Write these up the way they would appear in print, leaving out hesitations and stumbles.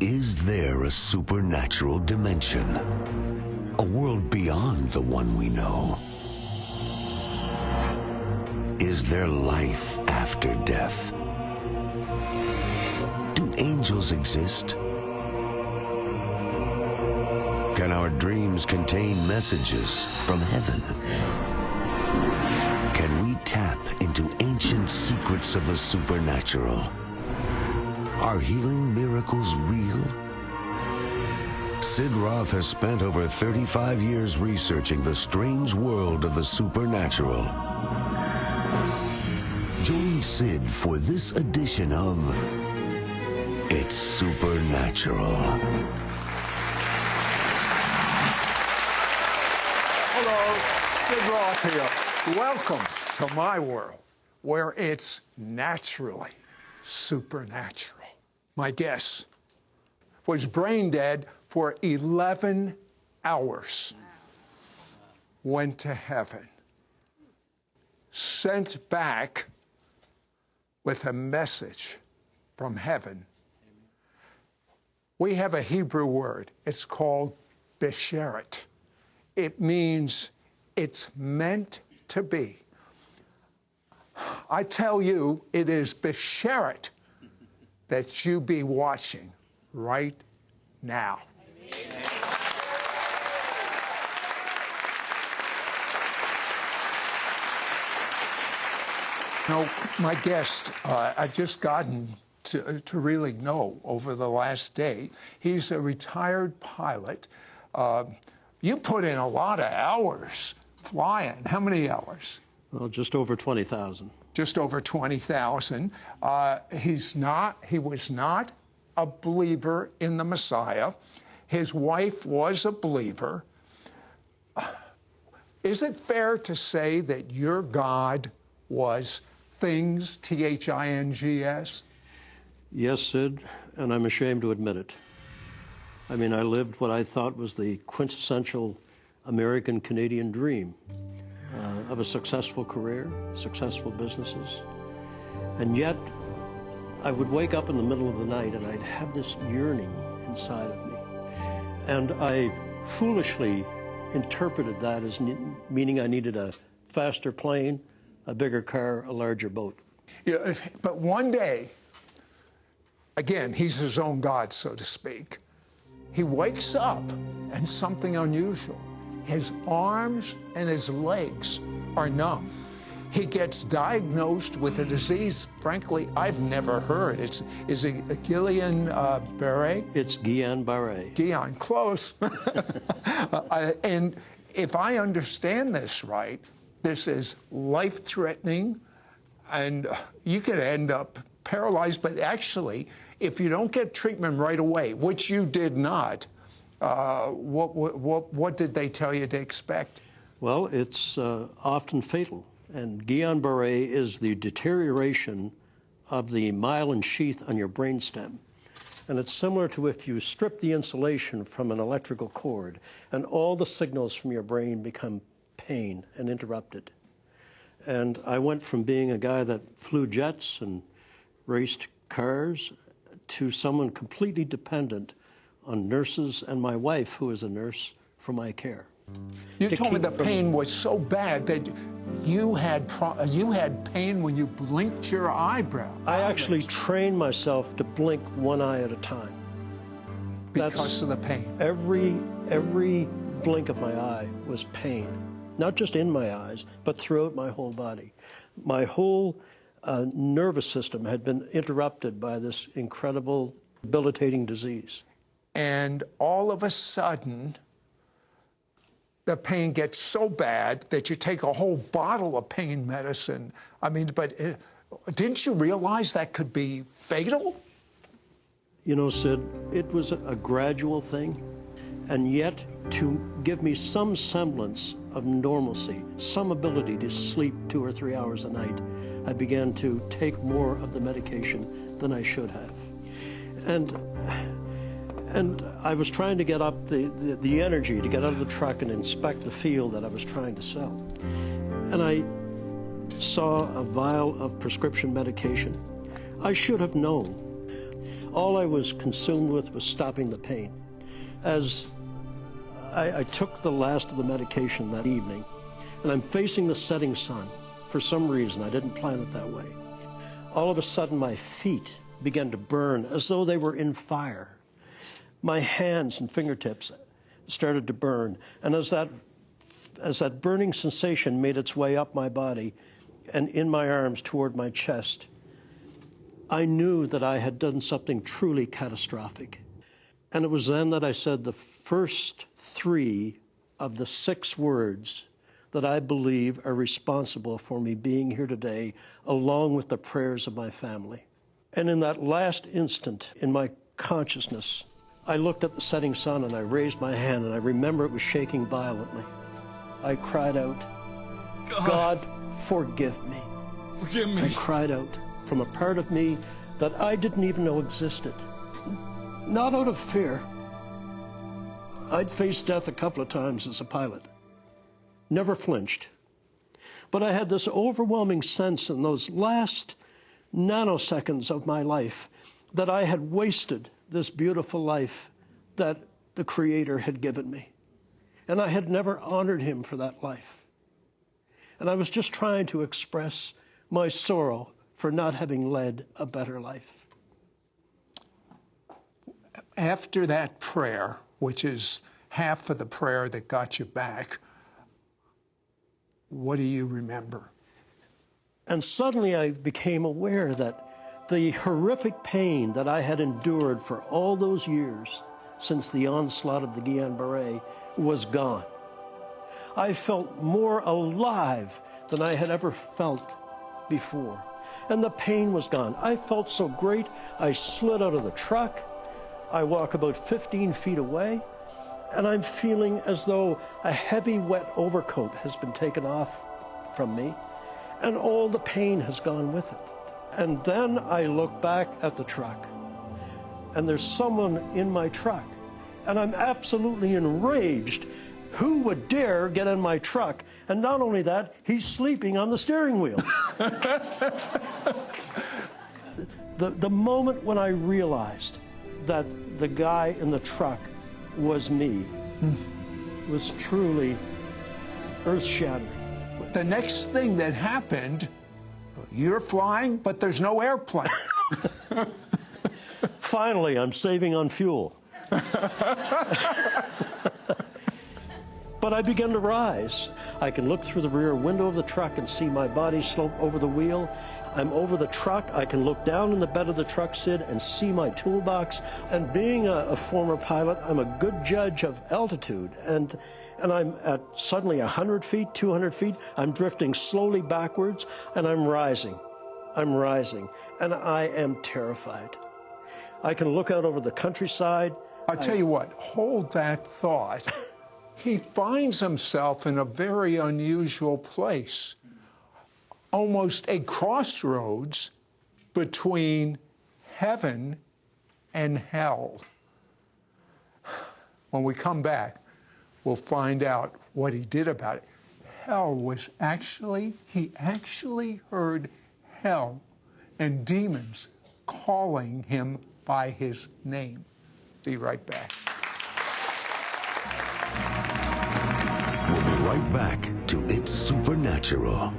Is there a supernatural dimension? A world beyond the one we know? Is there life after death? Do angels exist? Can our dreams contain messages from heaven? Can we tap into ancient secrets of the supernatural? Are healing miracles real? Sid Roth has spent over 35 years researching the strange world of the supernatural. Join Sid for this edition of It's Supernatural. Hello, Sid Roth here. Welcome to my world, where it's naturally supernatural. My guest was brain dead for 11 hours. Went to heaven. Sent back with a message from heaven. We have a Hebrew word. It's called besheret. It means it's meant to be. I tell you, it is besheret that you be watching right now. Now, my guest, I've just gotten to really know over the last day. He's a retired pilot. You put in a lot of hours flying. How many hours? Well, just over 20,000. Just over 20,000. He was not a believer in the Messiah. His wife was a believer. Is it fair to say that your God was things, T-H-I-N-G-S? Yes, Sid, and I'm ashamed to admit it. I mean, I lived what I thought was the quintessential American-Canadian dream of a successful career, successful businesses. And yet, I would wake up in the middle of the night and I'd have this yearning inside of me. And I foolishly interpreted that as meaning I needed a faster plane, a bigger car, a larger boat. Yeah, but one day, again, he's his own God, so to speak. He wakes up and something unusual. His arms and his legs are numb. He gets diagnosed with a disease, frankly, I've never heard. Is it Guillain-Barré? It's Guillain-Barré. Guillain, close. And if I understand this right, this is life-threatening, and you could end up paralyzed. But actually, if you don't get treatment right away, which you did not, what did they tell you to expect? Well, it's often fatal. And Guillain-Barré is the deterioration of the myelin sheath on your brainstem. And it's similar to if you strip the insulation from an electrical cord and all the signals from your brain become pain and interrupted. And I went from being a guy that flew jets and raced cars to someone completely dependent on nurses and my wife, who is a nurse, for my care. You told me the pain was so bad that you had pain when you blinked your eyebrow. I actually trained myself to blink one eye at a time. Because of the pain. Every blink of my eye was pain, not just in my eyes, but throughout my whole body. My whole nervous system had been interrupted by this incredible, debilitating disease. And all of a sudden, the pain gets so bad that you take a whole bottle of pain medicine. I mean, but didn't you realize that could be fatal? You know, Sid, it was a gradual thing, and yet to give me some semblance of normalcy, some ability to sleep 2 or 3 hours a night, I began to take more of the medication than I should have. And I was trying to get up the energy to get out of the truck and inspect the field that I was trying to sell. And I saw a vial of prescription medication. I should have known All I was consumed with was stopping the pain. As I took the last of the medication that evening, and I'm facing the setting sun. For some reason, I didn't plan it that way. All of a sudden, my feet began to burn as though they were in fire. My hands and fingertips started to burn, and as that burning sensation made its way up my body and in my arms toward my chest, I knew that I had done something truly catastrophic. And it was then that I said the first 3 of the 6 words that I believe are responsible for me being here today, along with the prayers of my family. And in that last instant in my consciousness, I looked at the setting sun and I raised my hand, and I remember it was shaking violently. I cried out, God, forgive me. Forgive me. I cried out from a part of me that I didn't even know existed. Not out of fear. I'd faced death a couple of times as a pilot. Never flinched. But I had this overwhelming sense in those last nanoseconds of my life that I had wasted this beautiful life that the Creator had given me. And I had never honored Him for that life. And I was just trying to express my sorrow for not having led a better life. After that prayer, which is half of the prayer that got you back, what do you remember? And suddenly I became aware that the horrific pain that I had endured for all those years since the onslaught of the Guillain-Barré was gone. I felt more alive than I had ever felt before. And the pain was gone. I felt so great, I slid out of the truck. I walk about 15 feet away, and I'm feeling as though a heavy, wet overcoat has been taken off from me, and all the pain has gone with it. And then I look back at the truck, and there's someone in my truck, and I'm absolutely enraged. Who would dare get in my truck? And not only that, he's sleeping on the steering wheel. The moment when I realized that the guy in the truck was me was truly earth-shattering. The next thing that happened, you're flying, but there's no airplane. Finally, I'm saving on fuel. But I began to rise. I can look through the rear window of the truck and see my body slope over the wheel. I'm over the truck. I can look down in the bed of the truck, Sid, and see my toolbox. And being a former pilot, I'm a good judge of altitude. And I'm at suddenly 100 feet, 200 feet. I'm drifting slowly backwards, and I'm rising. I'm rising, and I am terrified. I can look out over the countryside. I'll tell you what, hold that thought. He finds himself in a very unusual place, almost a crossroads between heaven and hell. When we come back, we'll find out what he did about it. Hell was he actually heard hell and demons calling him by his name. Be right back. We'll be right back to It's Supernatural.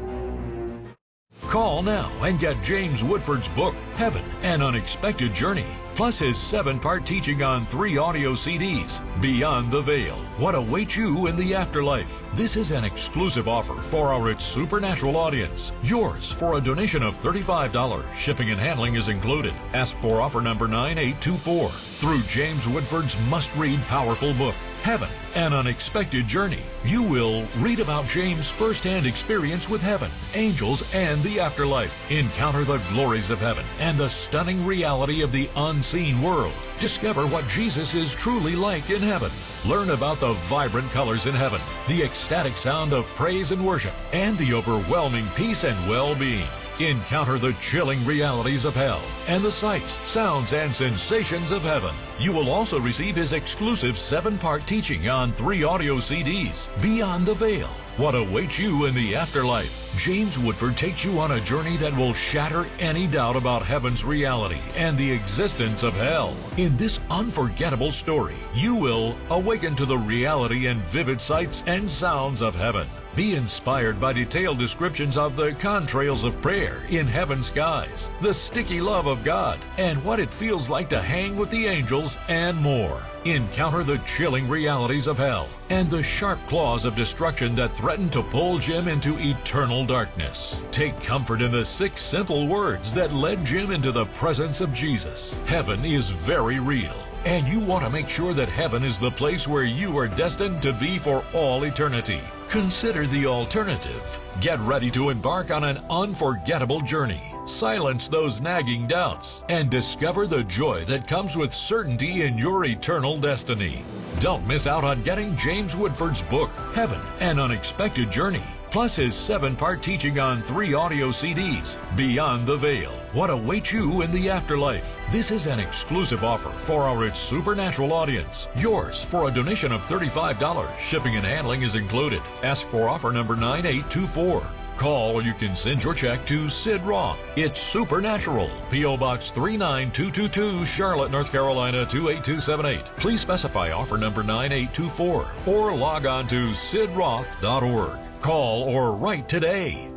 Call now and get James Woodford's book, Heaven, An Unexpected Journey, plus his 7-part teaching on 3 audio CDs, Beyond the Veil, What Awaits You in the Afterlife. This is an exclusive offer for our It's Supernatural audience. Yours for a donation of $35. Shipping and handling is included. Ask for offer number 9824. Through James Woodford's must-read powerful book, Heaven, An Unexpected Journey, you will read about James' first-hand experience with heaven, angels, and the afterlife. Encounter the glories of heaven and the stunning reality of the unseen world. Discover what Jesus is truly like in heaven. Learn about the vibrant colors in heaven, the ecstatic sound of praise and worship, and the overwhelming peace and well-being. Encounter the chilling realities of hell and the sights, sounds, and sensations of heaven. You will also receive his exclusive 7-part teaching on 3 audio CDs, Beyond the Veil, what awaits you in the afterlife. James Woodford takes you on a journey that will shatter any doubt about heaven's reality and the existence of hell. In this unforgettable story, you will awaken to the reality and vivid sights and sounds of heaven. Be inspired by detailed descriptions of the contrails of prayer in heaven's skies, the sticky love of God, and what it feels like to hang with the angels, and more. Encounter the chilling realities of hell and the sharp claws of destruction that threaten to pull Jim into eternal darkness. Take comfort in the 6 simple words that led Jim into the presence of Jesus. Heaven is very real, and you want to make sure that heaven is the place where you are destined to be for all eternity. Consider the alternative. Get ready to embark on an unforgettable journey. Silence those nagging doubts and discover the joy that comes with certainty in your eternal destiny. Don't miss out on getting James Woodford's book, Heaven, An Unexpected Journey, plus his 7-part teaching on 3 audio CDs, Beyond the Veil, What Awaits You in the Afterlife. This is an exclusive offer for our It's Supernatural audience. Yours for a donation of $35. Shipping and handling is included. Ask for offer number 9824. Call or you can send your check to Sid Roth. It's Supernatural. P.O. Box 39222, Charlotte, North Carolina 28278. Please specify offer number 9824 or log on to sidroth.org. Call or write today.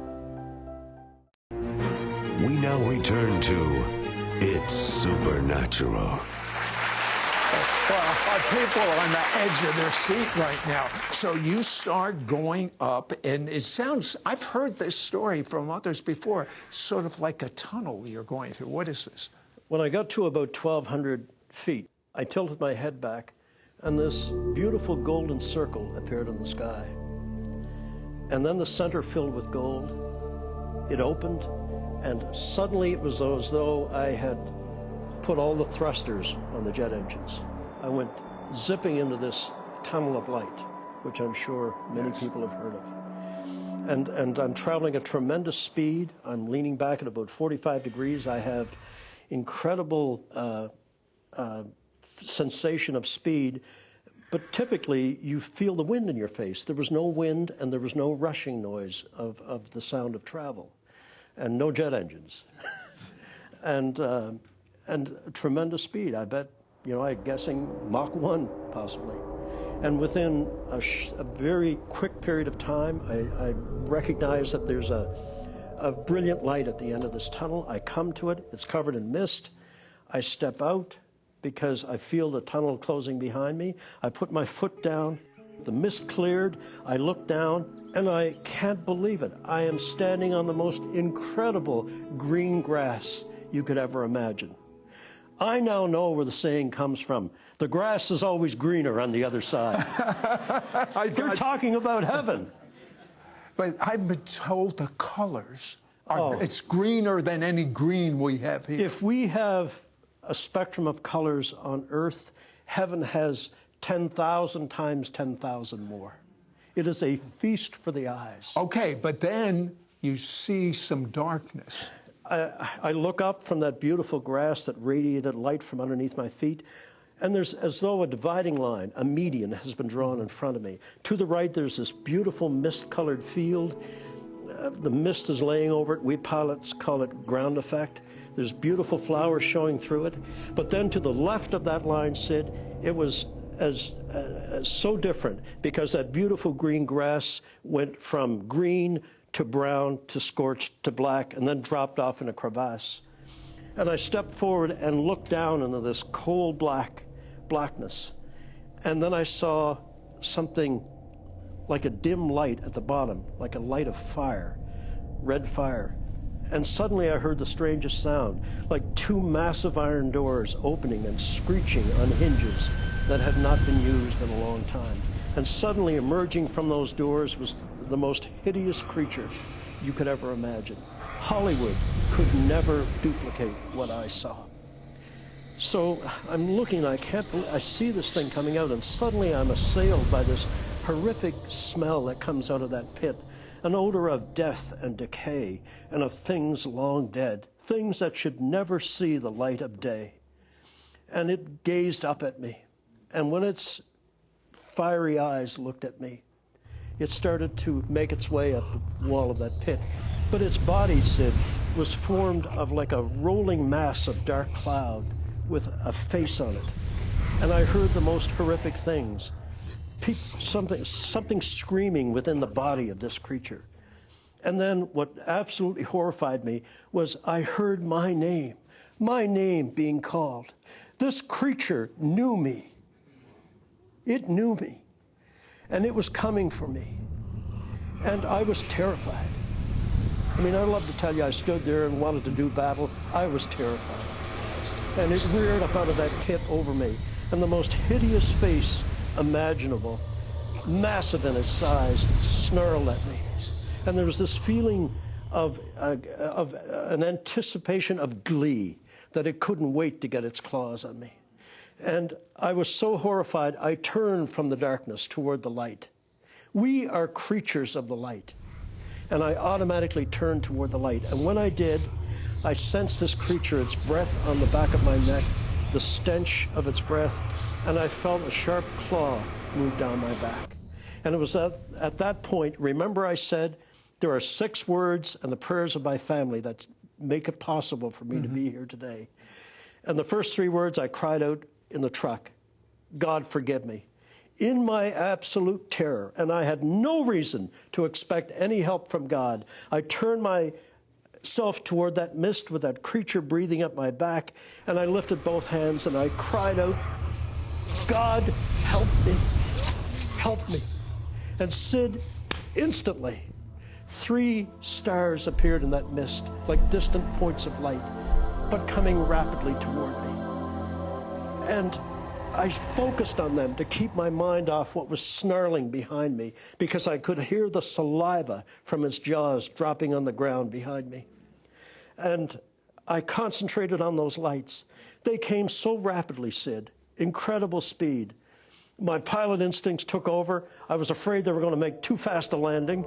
We now return to It's Supernatural. Well, our people are on the edge of their seat right now. So you start going up, and it sounds, I've heard this story from others before, sort of like a tunnel you're going through. What is this? When I got to about 1,200 feet, I tilted my head back, and this beautiful golden circle appeared in the sky. And then the center filled with gold. It opened, and suddenly it was as though I had put all the thrusters on the jet engines. I went zipping into this tunnel of light, which I'm sure many people have heard of. And I'm traveling at tremendous speed. I'm leaning back at about 45 degrees. I have incredible sensation of speed, but typically you feel the wind in your face. There was no wind, and there was no rushing noise of the sound of travel, and no jet engines. and tremendous speed. I bet, I'm guessing Mach 1 possibly. And within a very quick period of time, I recognize that there's a brilliant light at the end of this tunnel. I come to it. It's covered in mist. I step out because I feel the tunnel closing behind me. I put my foot down. The mist cleared. I look down, and I can't believe it. I am standing on the most incredible green grass you could ever imagine. I now know where the saying comes from. The grass is always greener on the other side. They're talking about heaven. But I've been told the colors it's greener than any green we have here. If we have a spectrum of colors on Earth, heaven has 10,000 times 10,000 more. It is a feast for the eyes. Okay, but then you see some darkness. I look up from that beautiful grass that radiated light from underneath my feet, and there's as though a dividing line, a median, has been drawn in front of me. To the right, there's this beautiful mist-colored field. The mist is laying over it. We pilots call it ground effect. There's beautiful flowers showing through it. But then to the left of that line, Sid, it was so different, because that beautiful green grass went from green to brown to scorched to black, and then dropped off in a crevasse. And I stepped forward and looked down into this coal blackness. And then I saw something like a dim light at the bottom, like a light of fire, red fire. And suddenly I heard the strangest sound, like 2 massive iron doors opening and screeching on hinges that had not been used in a long time. And suddenly emerging from those doors was the most hideous creature you could ever imagine. Hollywood could never duplicate what I saw. So I'm looking, I see this thing coming out, and suddenly I'm assailed by this horrific smell that comes out of that pit, an odor of death and decay, and of things long dead, things that should never see the light of day. And it gazed up at me, and when its fiery eyes looked at me, it started to make its way up the wall of that pit. But its body, Sid, was formed of like a rolling mass of dark cloud with a face on it. And I heard the most horrific things. Something screaming within the body of this creature. And then what absolutely horrified me was I heard my name being called. This creature knew me. It knew me. And it was coming for me. And I was terrified. I mean, I'd love to tell you I stood there and wanted to do battle. I was terrified. And it reared up out of that pit over me. And the most hideous face imaginable, massive in its size, snarled at me. And there was this feeling of an anticipation of glee that it couldn't wait to get its claws on me. And I was so horrified, I turned from the darkness toward the light. We are creatures of the light. And I automatically turned toward the light. And when I did, I sensed this creature, its breath on the back of my neck, the stench of its breath, and I felt a sharp claw move down my back. And it was at that point, remember I said, there are 6 words and the prayers of my family that make it possible for me to be here today. And the first 3 words I cried out in the truck, God forgive me. In my absolute terror, and I had no reason to expect any help from God, I turned myself toward that mist with that creature breathing up my back, and I lifted both hands and I cried out, God, help me, help me. And Sid, instantly, 3 stars appeared in that mist, like distant points of light, but coming rapidly toward me. And I focused on them to keep my mind off what was snarling behind me, because I could hear the saliva from its jaws dropping on the ground behind me. And I concentrated on those lights. They came so rapidly, Sid, incredible speed. My pilot instincts took over. I was afraid they were going to make too fast a landing.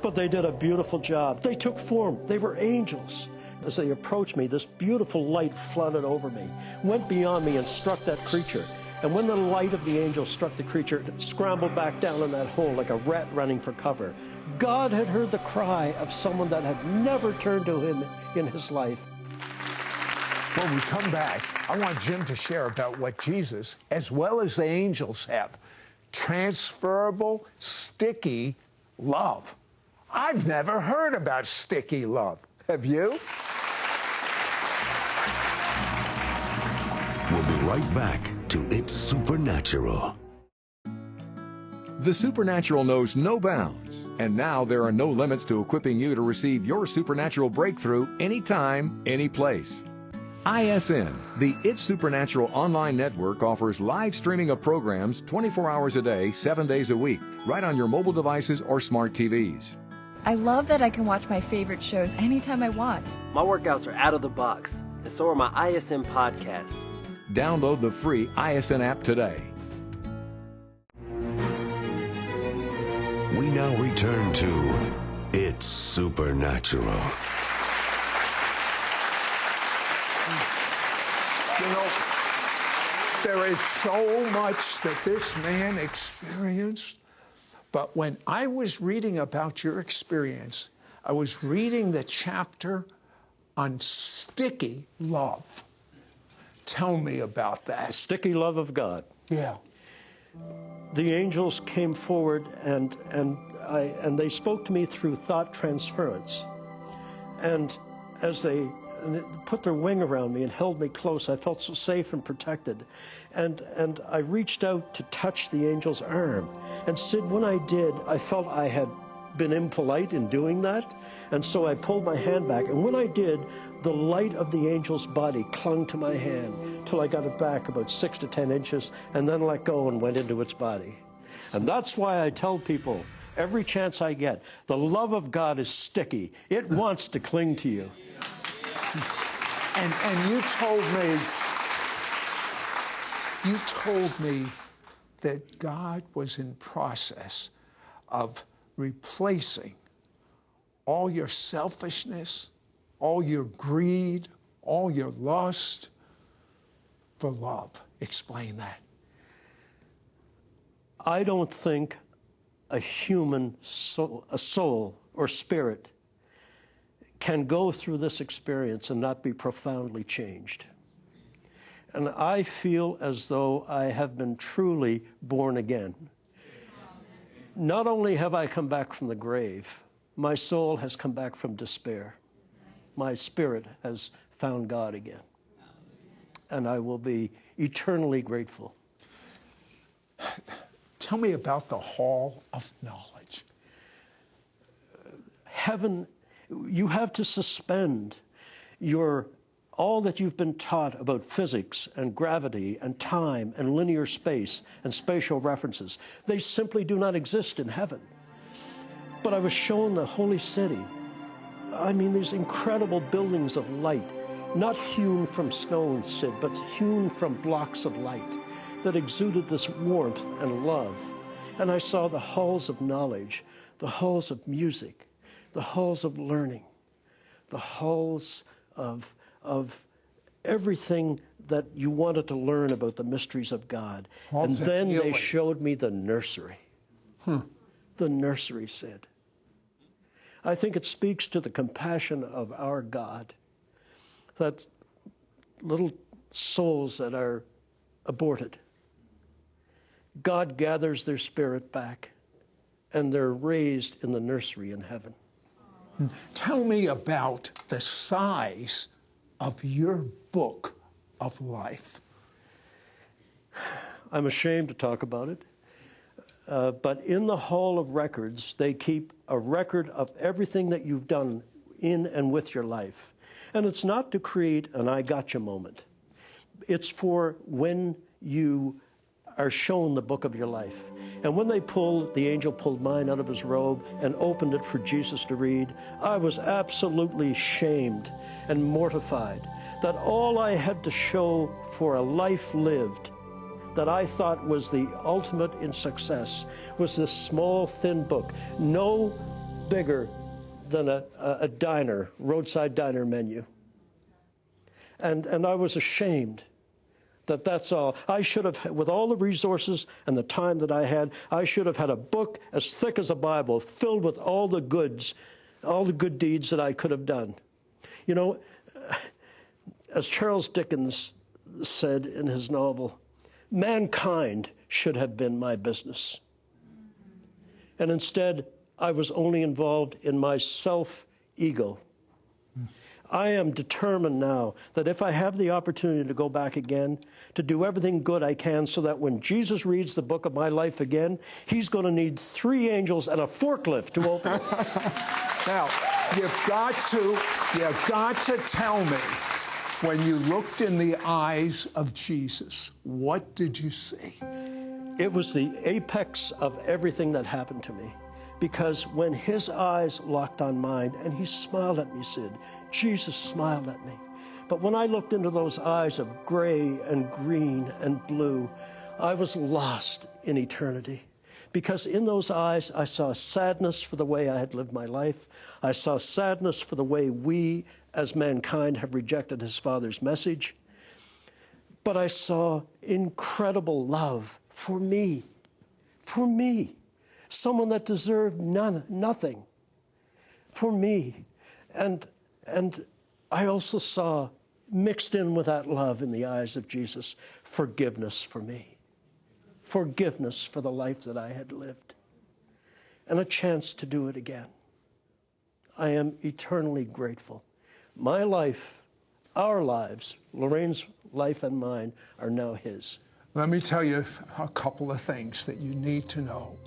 But they did a beautiful job. They took form. They were angels. As they approached me, this beautiful light flooded over me, went beyond me and struck that creature. And when the light of the angel struck the creature, it scrambled back down in that hole like a rat running for cover. God had heard the cry of someone that had never turned to him in his life. When we come back, I want Jim to share about what Jesus, as well as the angels, have. Transferable, sticky love. I've never heard about sticky love. Have you? We'll be right back to It's Supernatural. The supernatural knows no bounds, and now there are no limits to equipping you to receive your supernatural breakthrough anytime, any place. ISN, the It's Supernatural online network, offers live streaming of programs 24 hours a day, 7 days a week, right on your mobile devices or smart TVs. I love that I can watch my favorite shows anytime I want. My workouts are out of the box, and so are my ISN podcasts. Download the free ISN app today. We now return to It's Supernatural. You know, there is so much that this man experienced. But when I was reading about your experience, I was reading the chapter on sticky love. Tell me about that. The sticky love of God. Yeah. The angels came forward and they spoke to me through thought transference. And as they put their wing around me and held me close, I felt so safe and protected. And I reached out to touch the angel's arm. And Sid, when I did, I felt I had been impolite in doing that. And so I pulled my hand back. And when I did, the light of the angel's body clung to my hand till I got it back about 6 to 10 inches and then let go and went into its body. And that's why I tell people every chance I get, the love of God is sticky. It wants to cling to you. And you told me that God was in process of replacing all your selfishness, all your greed, all your lust for love. Explain that. I don't think a human soul, a soul or spirit can go through this experience and not be profoundly changed. And I feel as though I have been truly born again. Not only have I come back from the grave, my soul has come back from despair. My spirit has found God again. And I will be eternally grateful. Tell me about the Hall of Knowledge. Heaven, you have to suspend all that you've been taught about physics and gravity and time and linear space and spatial references. They simply do not exist in heaven. But I was shown the holy city. I mean, these incredible buildings of light, not hewn from stone, Sid, but hewn from blocks of light that exuded this warmth and love. And I saw the halls of knowledge, the halls of music, the halls of learning, the halls of everything that you wanted to learn about the mysteries of God. And then they showed me the nursery. The nursery, Sid. I think it speaks to the compassion of our God that little souls that are aborted, God gathers their spirit back and they're raised in the nursery in heaven. Tell me about the size of your book of life. I'm ashamed to talk about it. But in the Hall of Records, they keep a record of everything that you've done in and with your life. And it's not to create an I gotcha moment. It's for when you are shown the book of your life. And when the angel pulled mine out of his robe and opened it for Jesus to read, I was absolutely shamed and mortified that all I had to show for a life lived that I thought was the ultimate in success was this small, thin book, no bigger than a diner, roadside diner menu. And I was ashamed that that's all. I should have, with all the resources and the time that I had, I should have had a book as thick as a Bible filled with all the goods, all the good deeds that I could have done. You know, as Charles Dickens said in his novel, mankind should have been my business. And instead, I was only involved in my self-ego. I am determined now that if I have the opportunity to go back again, to do everything good I can so that when Jesus reads the book of my life again, he's going to need 3 angels and a forklift to open it. Now, you've got to tell me, when you looked in the eyes of Jesus, what did you see? It was the apex of everything that happened to me. Because when his eyes locked on mine, and he smiled at me, Sid, Jesus smiled at me. But when I looked into those eyes of gray and green and blue, I was lost in eternity. Because in those eyes, I saw sadness for the way I had lived my life. I saw sadness for the way we, as mankind, have rejected his Father's message. But I saw incredible love for me. Someone that deserved nothing for me. And I also saw, mixed in with that love in the eyes of Jesus, forgiveness for me. Forgiveness for the life that I had lived. And a chance to do it again. I am eternally grateful. My life, our lives, Lorraine's life and mine, are now his. Let me tell you a couple of things that you need to know.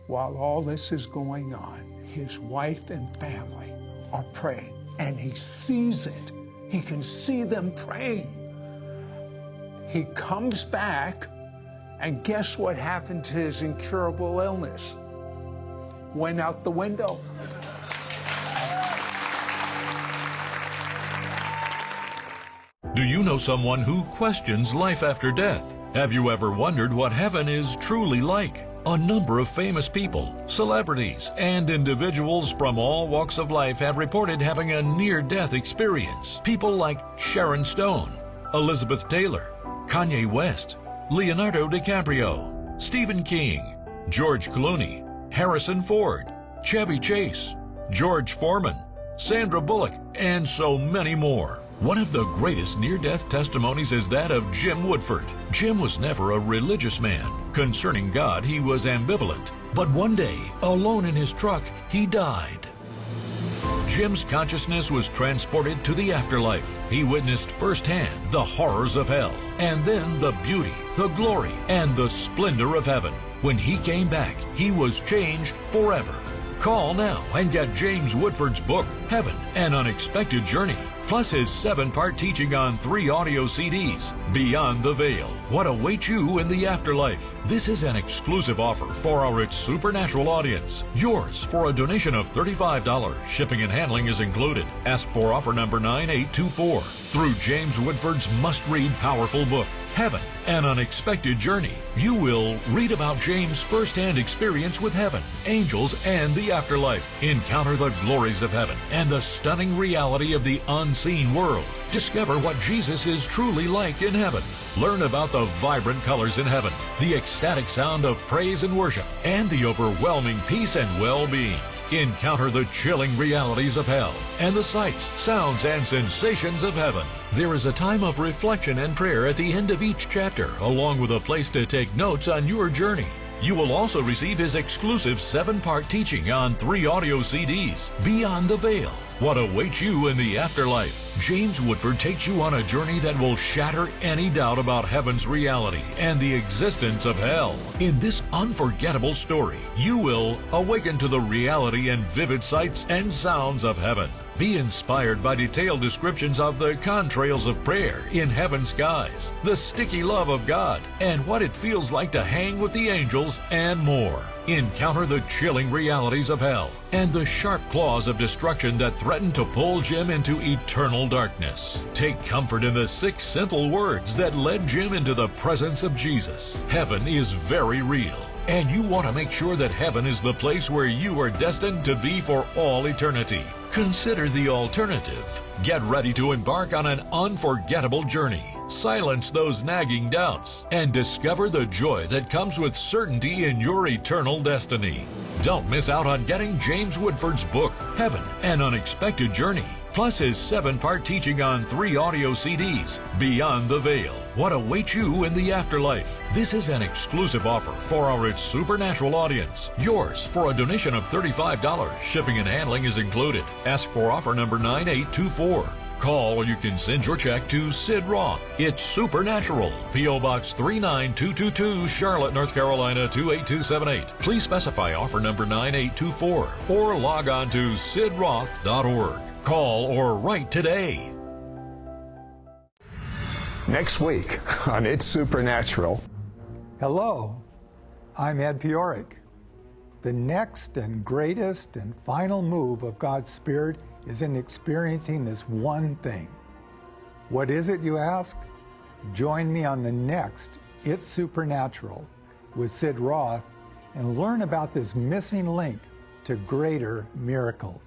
While all this is going on, his wife and family are praying, and he sees it. He can see them praying. He comes back, and guess what happened to his incurable illness? Went out the window. Do you know someone who questions life after death? Have you ever wondered what heaven is truly like? A number of famous people, celebrities, and individuals from all walks of life have reported having a near-death experience. People like Sharon Stone, Elizabeth Taylor, Kanye West, Leonardo DiCaprio, Stephen King, George Clooney, Harrison Ford, Chevy Chase, George Foreman, Sandra Bullock, and so many more. One of the greatest near-death testimonies is that of Jim Woodford. Jim was never a religious man. Concerning God, he was ambivalent. But one day, alone in his truck, he died. Jim's consciousness was transported to the afterlife. He witnessed firsthand the horrors of hell, and then the beauty, the glory, and the splendor of heaven. When he came back, he was changed forever. Call now and get James Woodford's book, Heaven, An Unexpected Journey, plus his 7-part teaching on 3 audio CDs, Beyond the Veil, What Awaits You in the Afterlife. This is an exclusive offer for our It's Supernatural audience. Yours for a donation of $35. Shipping and handling is included. Ask for offer number 9824. Through James Woodford's must-read powerful book, Heaven, An Unexpected Journey, you will read about James' first-hand experience with heaven, angels, and the afterlife. Encounter the glories of heaven and the stunning reality of the unseen world. Discover what Jesus is truly like in heaven. Learn about the vibrant colors in heaven, the ecstatic sound of praise and worship, and the overwhelming peace and well-being. Encounter the chilling realities of hell and the sights, sounds, and sensations of heaven. There is a time of reflection and prayer at the end of each chapter, along with a place to take notes on your journey. You will also receive his exclusive 7-part teaching on 3 audio CDs, Beyond the Veil, What Awaits You in the Afterlife. James Woodford takes you on a journey that will shatter any doubt about heaven's reality and the existence of hell. In this unforgettable story, you will awaken to the reality and vivid sights and sounds of heaven. Be inspired by detailed descriptions of the contrails of prayer in heaven's skies, the sticky love of God, and what it feels like to hang with the angels, and more. Encounter the chilling realities of hell and the sharp claws of destruction that threaten to pull Jim into eternal darkness. Take comfort in the 6 simple words that led Jim into the presence of Jesus. Heaven is very real, and you want to make sure that heaven is the place where you are destined to be for all eternity. Consider the alternative. Get ready to embark on an unforgettable journey. Silence those nagging doubts and discover the joy that comes with certainty in your eternal destiny. Don't miss out on getting James Woodford's book, Heaven, An Unexpected Journey, plus his 7-part teaching on 3 audio CDs, Beyond the Veil, What Awaits You in the Afterlife. This is an exclusive offer for our It's Supernatural audience. Yours for a donation of $35. Shipping and handling is included. Ask for offer number 9824. Call or you can send your check to Sid Roth. It's Supernatural. P.O. Box 39222, Charlotte, North Carolina 28278. Please specify offer number 9824 or log on to sidroth.org. Call or write today. Next week on It's Supernatural. Hello, I'm Ed Pioric. The next and greatest and final move of God's Spirit is in experiencing this one thing. What is it, you ask? Join me on the next It's Supernatural with Sid Roth and learn about this missing link to greater miracles.